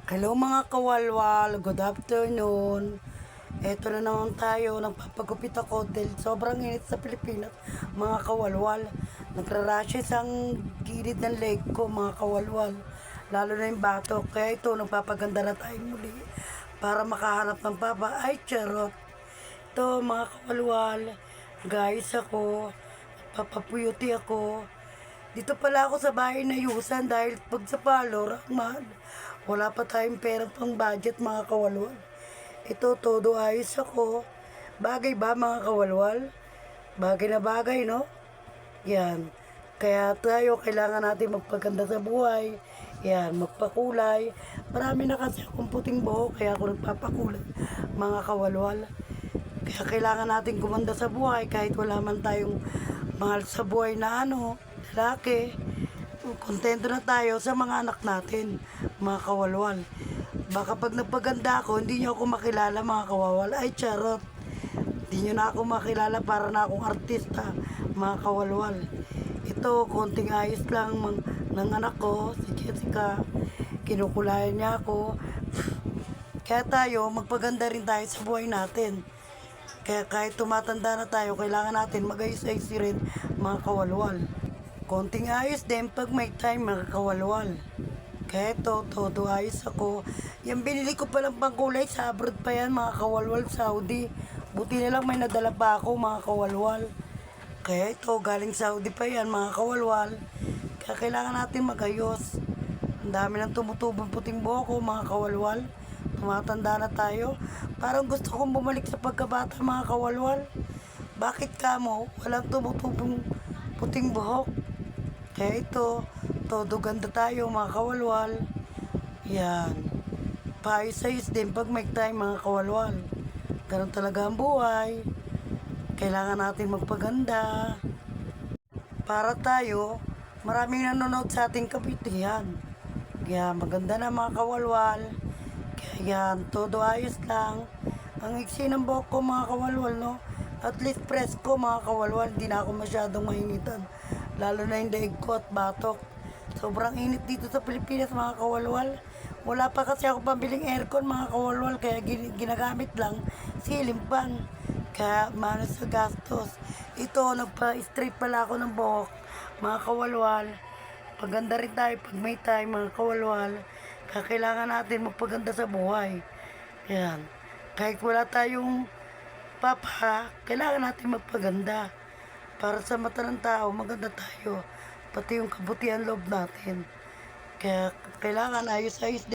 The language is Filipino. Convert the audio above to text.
Hello mga kawalwal, good afternoon. Eto na naman tayo, nagpapagupit ako dahil sobrang init sa Pilipinas, mga kawalwal. Nagrarashes ang gilid ng leg ko, mga kawalwal. Lalo na yung batok. Kaya ito, nagpapaganda na tayo muli para makahanap ng papa. Ay, charot. Ito, mga kawalwal. Guys, ako, papapuyuti ako. Dito pala ako sa bahay na yusan dahil pag sa parlor, ang mahal. Wala pa tayong pera pang budget, mga kawalwal. Ito, todo ayos ako. Bagay ba, mga kawalwal? Bagay na bagay, no? Yan. Kaya tayo, kailangan natin magpaganda sa buhay. Yan, magpakulay. Marami na kasi akong puting buhok, kaya ako nagpapakulay, mga kawalwal. Kaya kailangan natin gumanda sa buhay kahit wala man tayong mahal sa buhay na lalaki. Kontento na tayo sa mga anak natin, mga kawalwal. Baka pag nagpaganda ako, hindi nyo ako makilala, mga kawalwal. Ay, charot. Hindi nyo na ako makilala, para na akong artista, mga kawalwal. Ito, konting ayos lang ng anak ko, si Jessica. Kinukulayan niya ako. Kaya tayo, magpaganda rin tayo sa buhay natin. Kaya kahit tumatanda na tayo, kailangan natin mag-ayos-ayos rin, mga kawalwal. Konting ayos din pag may time, mga kawalwal. Kaya ito, todo ayos ako. Yung binili ko palang pangkulay, sa abroad pa yan, mga kawalwal, Saudi. Buti na lang may nadala pa ako, mga kawalwal. Kaya ito, galing Saudi pa yan, mga kawalwal. Kaya kailangan natin mag-ayos. Ang dami ng tumutubong puting buhok ko, mga kawalwal. Tumatanda na tayo. Parang gusto kong bumalik sa pagkabata, mga kawalwal. Bakit kamo? Walang tumutubong puting buhok. Kaya ito, todo ganda tayo, mga kawalwal. Yan. Paayos-ayos din pag may time, mga kawalwal. Ganun talaga ang buhay. Kailangan natin magpaganda. Para tayo, maraming nanonood sa ating kabutihan. Kaya maganda na, mga kawalwal. Kaya yan, todo ayos lang. Ang iksi ng buhok ko, mga kawalwal, no? At least presko, mga kawalwal. Hindi na ako masyadong mahingitan. Lalo na yung daig ko at batok. Sobrang init dito sa Pilipinas, mga kawalwal. Wala pa kasi ako pambiling aircon, mga kawalwal. Kaya ginagamit lang ceiling fan. Kaya manos sa gastos. Ito, nagpa-straight pala ako ng buhok, mga kawalwal. Paganda rin tayo pag may time, mga kawalwal. Kaya kailangan natin magpaganda sa buhay. Yan. Kahit wala tayong papa, kailangan natin magpaganda. Para sa mata ng tao, maganda tayo. Pati yung kabutihan loob natin. Kaya kailangan ayos-ayos din.